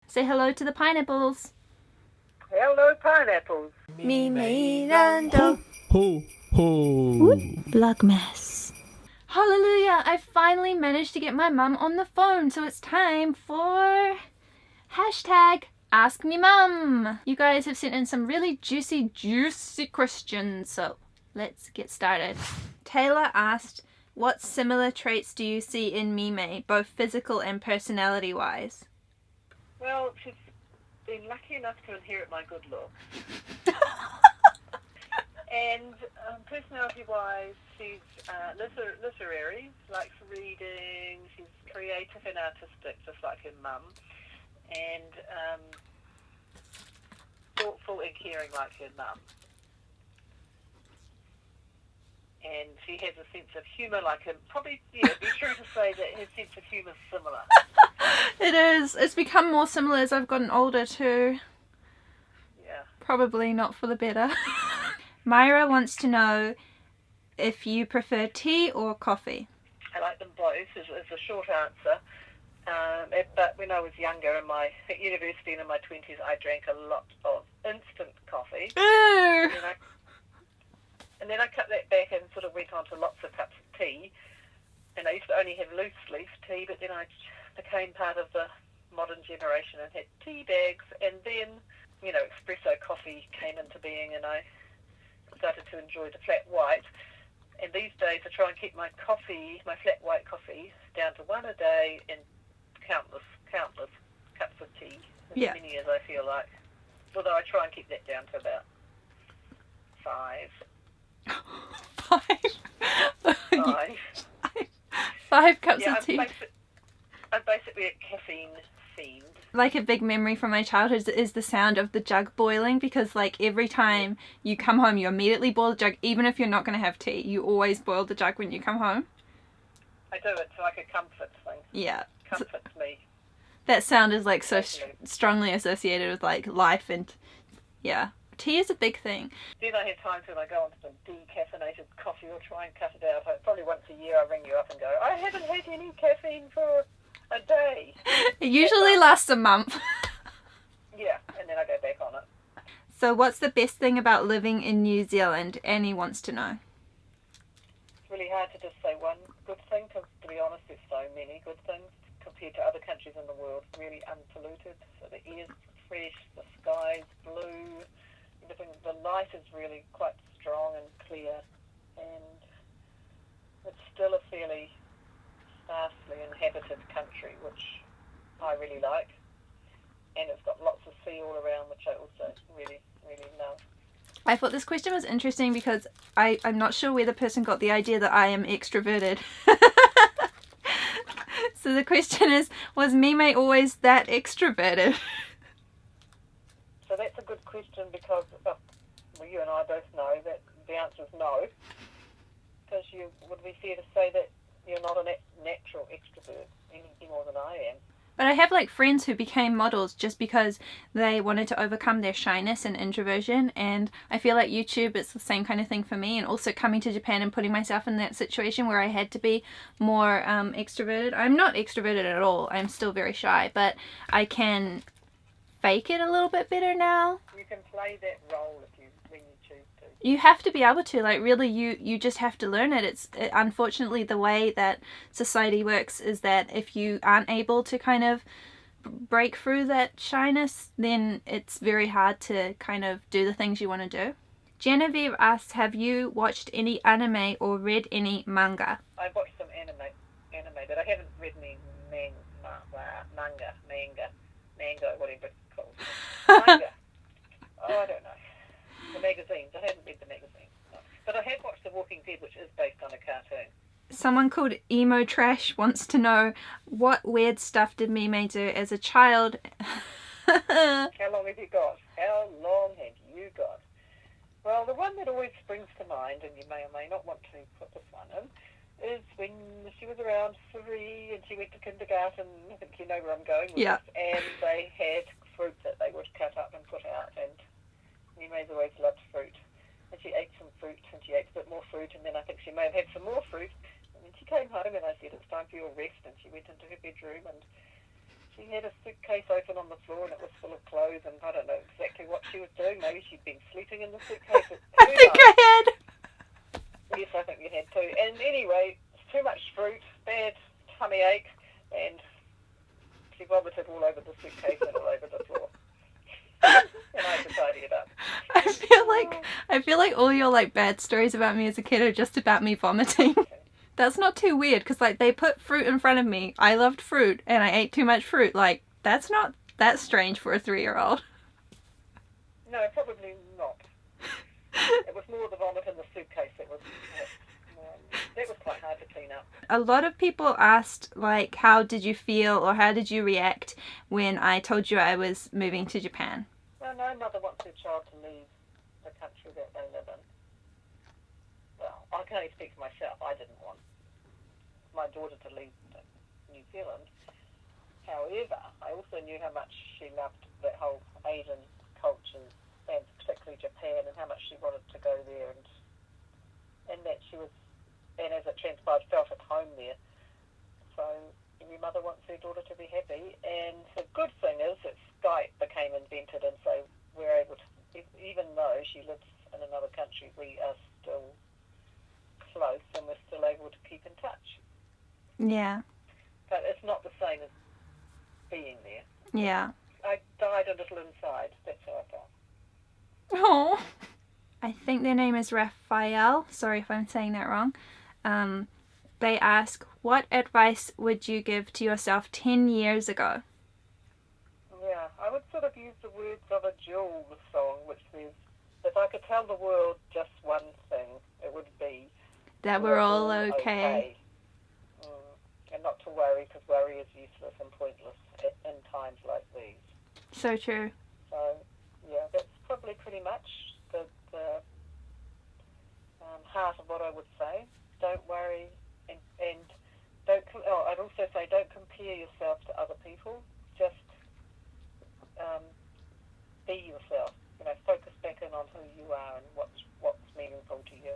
Say hello to the pineapples. Hello, pineapples. Mimei Rando. Ho, ho. VLOGMAS. Hallelujah! I finally managed to get my mum on the phone, so it's time for hashtag askmimum. You guys have sent in some really juicy questions, so let's get started. Taylor asked, what similar traits do you see in Mimei, both physical and personality wise? Well, she's been lucky enough to inherit my good looks. And personality-wise, she's literary, likes reading, she's creative and artistic, just like her mum, and thoughtful and caring like her mum. And she has a sense of humour like him. Probably, it'd be true to say that her sense of humour is similar. It is. It's become more similar as I've gotten older too. Yeah. Probably not for the better. Myra wants to know if you prefer tea or coffee. I like them both, is a short answer. But when I was younger, at university and in my 20s, I drank a lot of instant coffee. Ooh. And then I cut that back and sort of went on to lots of cups of tea. And I used to only have loose leaf tea, but then I became part of the modern generation and had tea bags. And then, espresso coffee came into being, and I started to enjoy the flat white. And these days I try and keep my flat white coffee, down to one a day and countless cups of tea, as many as I feel like. Although I try and keep that down to about 5. 5 cups of tea. I'm basically a caffeine fiend. Like a big memory from my childhood is the sound of the jug boiling, because like every time you come home you immediately boil the jug, even if you're not going to have tea. You always boil the jug when you come home. I do. It's like a comfort thing. Yeah. Comforts me. That sound is like so strongly associated with like life, and tea is a big thing. Then I have times when I go on some decaffeinated coffee or try and cut it out. Probably once a year I ring you up and go, I haven't had any caffeine for a day. It usually lasts a month. Yeah, and then I go back on it. So what's the best thing about living in New Zealand? Annie wants to know. It's really hard to just say one good thing, because to be honest, there's so many good things compared to other countries in the world. Really unpolluted, so the air's fresh, the sky's blue, everything. The light is really quite strong and clear, and it's still a fairly sparsely inhabited country, which I really like. And it's got lots of sea all around, which I also really, really love. I thought this question was interesting because I'm not sure where the person got the idea that I am extroverted. So the question is, was Mimei always that extroverted? So that's a good question, because you and I both know that the answer is no. Because would be fair to say that you're not a natural extrovert any more than I am. But I have like friends who became models just because they wanted to overcome their shyness and introversion, and I feel like YouTube is the same kind of thing for me. And also coming to Japan and putting myself in that situation where I had to be more extroverted. I'm not extroverted at all. I'm still very shy, but I can fake it a little bit better now. You can play that role when you choose to. You have to be able to, like, really, you just have to learn it. Unfortunately, the way that society works is that if you aren't able to kind of break through that shyness, then it's very hard to kind of do the things you want to do. Genevieve asks, have you watched any anime or read any manga? I've watched some anime, but I haven't read any manga, whatever it's called. Manga. Oh, I don't know. The magazines. I haven't read the magazines. No. But I have watched The Walking Dead, which is based on a cartoon. Someone called Emo Trash wants to know, what weird stuff did Mimei do as a child? How long have you got? Well, the one that always springs to mind, and you may or may not want to put this one in, is when she was around 3 and she went to kindergarten. I think you know where I'm going with this. And they had fruit that they would cut up and put out, and Mimei's always loved fruit. And she ate some fruit, and she ate a bit more fruit, and then I think she may have had some more fruit. And then she came home, and I said, it's time for your rest, and she went into her bedroom, and she had a suitcase open on the floor, clothes, and I don't know exactly what she was doing. Maybe she'd been sleeping in the suitcase. I think I had. Yes, I think you had too. And anyway, too much fruit, bad tummy ache, and she vomited all over the suitcase and all over the floor. And I had to tidy it up. I feel like all your like bad stories about me as a kid are just about me vomiting. That's not too weird because like they put fruit in front of me. I loved fruit and I ate too much fruit. Like that's not that strange for a 3-year-old. No, probably not. It was more the vomit in the suitcase that was quite hard to clean up. A lot of people asked like how did you feel or how did you react when I told you I was moving to Japan? Well, no mother wants her child to leave the country that they live in. Well, I can only speak for myself. I didn't want my daughter to leave New Zealand. However, I also knew how much she loved that whole Asian culture, and particularly Japan, and how much she wanted to go there, and that she was, and as it transpired, felt at home there. So every mother wants their daughter to be happy, and the good thing is that Skype became invented, and so we're able to, even though she lives in another country, we are still close, and we're still able to keep in touch. Yeah. But it's not the same as being there. Yeah. I died a little inside. That's how I felt. Oh. I think their name is Raphael. Sorry if I'm saying that wrong. They ask, what advice would you give to yourself 10 years ago? Yeah, I would sort of use the words of a Jules song, which says, if I could tell the world just one thing, it would be that we're all okay. And not to worry, because worry is useless and pointless in times like these. So true. So, yeah, that's probably pretty much the heart of what I would say. Don't worry, and don't. I'd also say don't compare yourself to other people. Just be yourself. You know, focus back in on who you are and what's meaningful to you.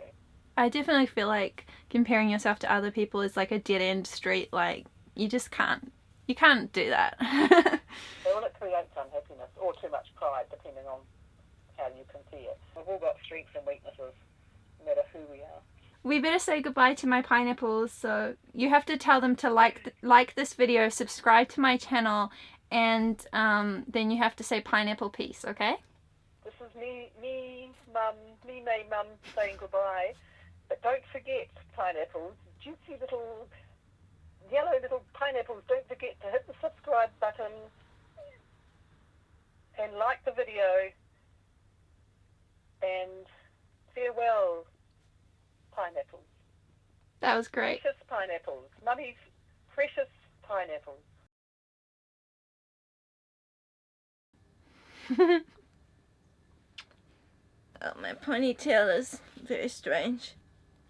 I definitely feel like comparing yourself to other people is like a dead-end street. Like, you just can't. You can't do that. Well, it creates unhappiness or too much pride, depending on how you compare. We've all got strengths and weaknesses, no matter who we are. We better say goodbye to my pineapples, so you have to tell them to like this video, subscribe to my channel, and then you have to say pineapple peace, okay? This is Mimei Mum saying goodbye. But don't forget, pineapples, juicy little, yellow little pineapples, don't forget to hit the subscribe button and like the video, and farewell, pineapples. That was great. Precious pineapples. Mummy's precious pineapples. Oh, my ponytail is very strange.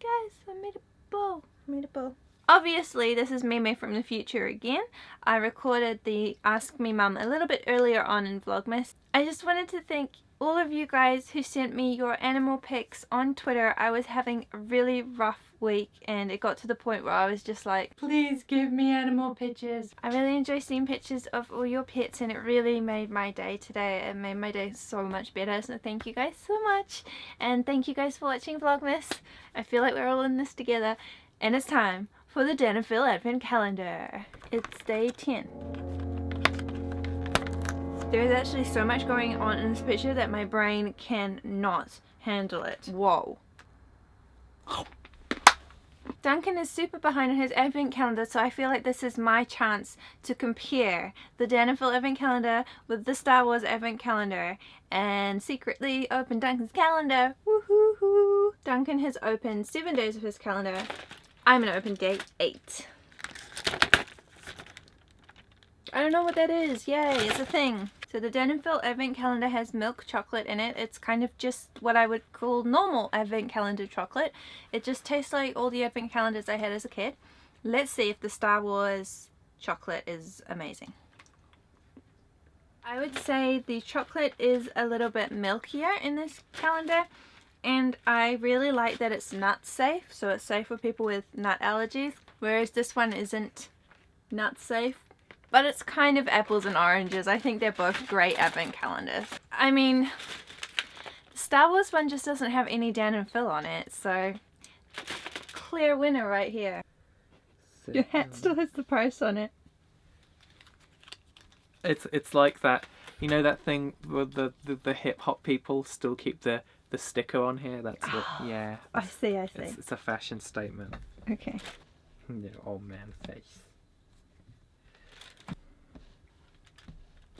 Guys, I made a bow. Obviously, this is Mimei from the future again. I recorded the Ask Me Mum a little bit earlier on in Vlogmas. I just wanted to thank all of you guys who sent me your animal pics on Twitter. I was having a really rough week and it got to the point where I was just like, please give me animal pictures. I really enjoy seeing pictures of all your pets and it really made my day today. It made my day so much better, so thank you guys so much. And thank you guys for watching Vlogmas. I feel like we're all in this together. And it's time for the Denonville Advent Calendar. It's day 10. There's actually so much going on in this picture that my brain cannot handle it. Whoa. Duncan is super behind on his advent calendar, so I feel like this is my chance to compare the Denonville advent calendar with the Star Wars advent calendar and secretly open Duncan's calendar. Woohoo! Duncan has opened 7 days of his calendar. I'm going to open day 8. I don't know what that is. Yay, it's a thing. So the Denonville advent calendar has milk chocolate in it. It's kind of just what I would call normal advent calendar chocolate. It just tastes like all the advent calendars I had as a kid. Let's see if the Star Wars chocolate is amazing. I would say the chocolate is a little bit milkier in this calendar. And I really like that it's nut safe, so it's safe for people with nut allergies. Whereas this one isn't nut safe. But it's kind of apples and oranges. I think they're both great advent calendars. I mean, the Star Wars one just doesn't have any Dan and Phil on it, so clear winner right here. Your hat still has the price on it. It's like that, you know, that thing where the hip hop people still keep the sticker on here. That's what. Yeah. I see. It's a fashion statement. Okay. Little old man face.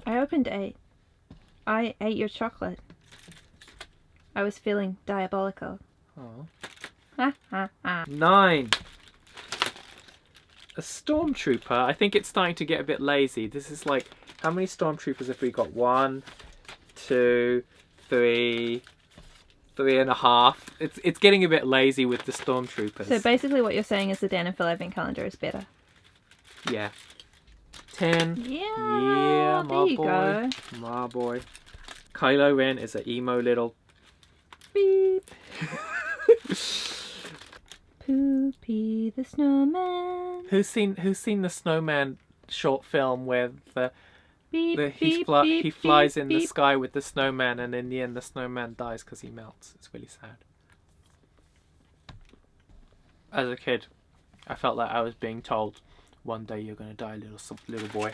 I opened 8. I ate your chocolate. I was feeling diabolical. Oh. Ha ha ha. 9. A stormtrooper. I think it's starting to get a bit lazy. This is like, how many stormtroopers have we got? 1, 2, 3, 3.5. It's getting a bit lazy with the stormtroopers. So basically what you're saying is the Dan and Phil advent calendar is better. Yeah. 10. Yeah, my there you boy. go. My boy. Kylo Ren is an emo little Beep. Poopy the snowman. Who's seen the Snowman short film where Beep, he beep, beep, he flies beep, in the beep. sky with the snowman, and in the end the snowman dies because he melts. It's really sad. As a kid, I felt like I was being told, one day you're gonna die, little boy.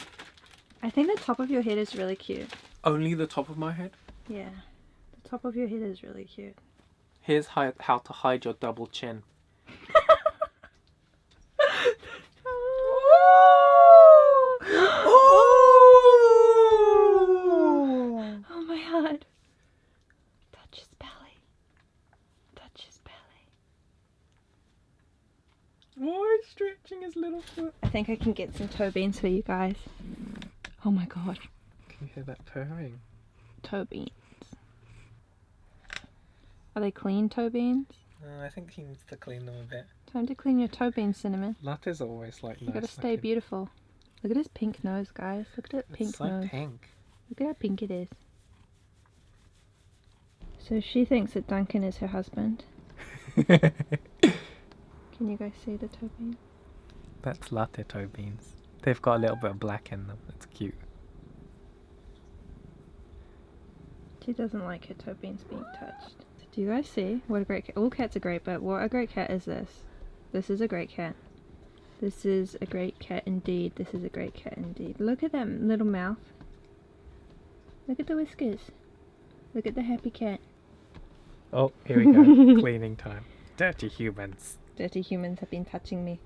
I think the top of your head is really cute. Only the top of my head? Yeah, the top of your head is really cute. Here's how to hide your double chin. Oh my god. Touch his belly. Touch his belly. Oh, it's stretching his little foot. I think I can get some toe beans for you guys. Oh my god. Can you hear that purring? Toe beans. Are they clean toe beans? I think he needs to clean them a bit. Time to clean your toe beans, Cinnamon. Latte's always like You nice gotta stay looking. beautiful. Look at his pink nose, guys. Look at that pink It's so nose. pink. Look at how pink it is. So she thinks that Duncan is her husband. Can you guys see the toe beans? That's latte toe beans. They've got a little bit of black in them. It's cute. She doesn't like her toe beans being touched. Do you guys see what a great cat? All cats are great, but what a great cat is this? This is a great cat. This is a great cat indeed. This is a great cat indeed. Look at that little mouth. Look at the whiskers. Look at the happy cat. Oh, here we go. Cleaning time. Dirty humans. Dirty humans have been touching me.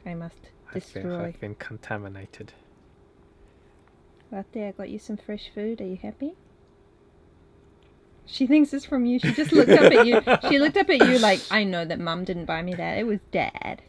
I must destroy. I've been contaminated. Latte, I got you some fresh food. Are you happy? She thinks it's from you. She just looked up at you. She looked up at you like, I know that Mum didn't buy me that. It was Dad.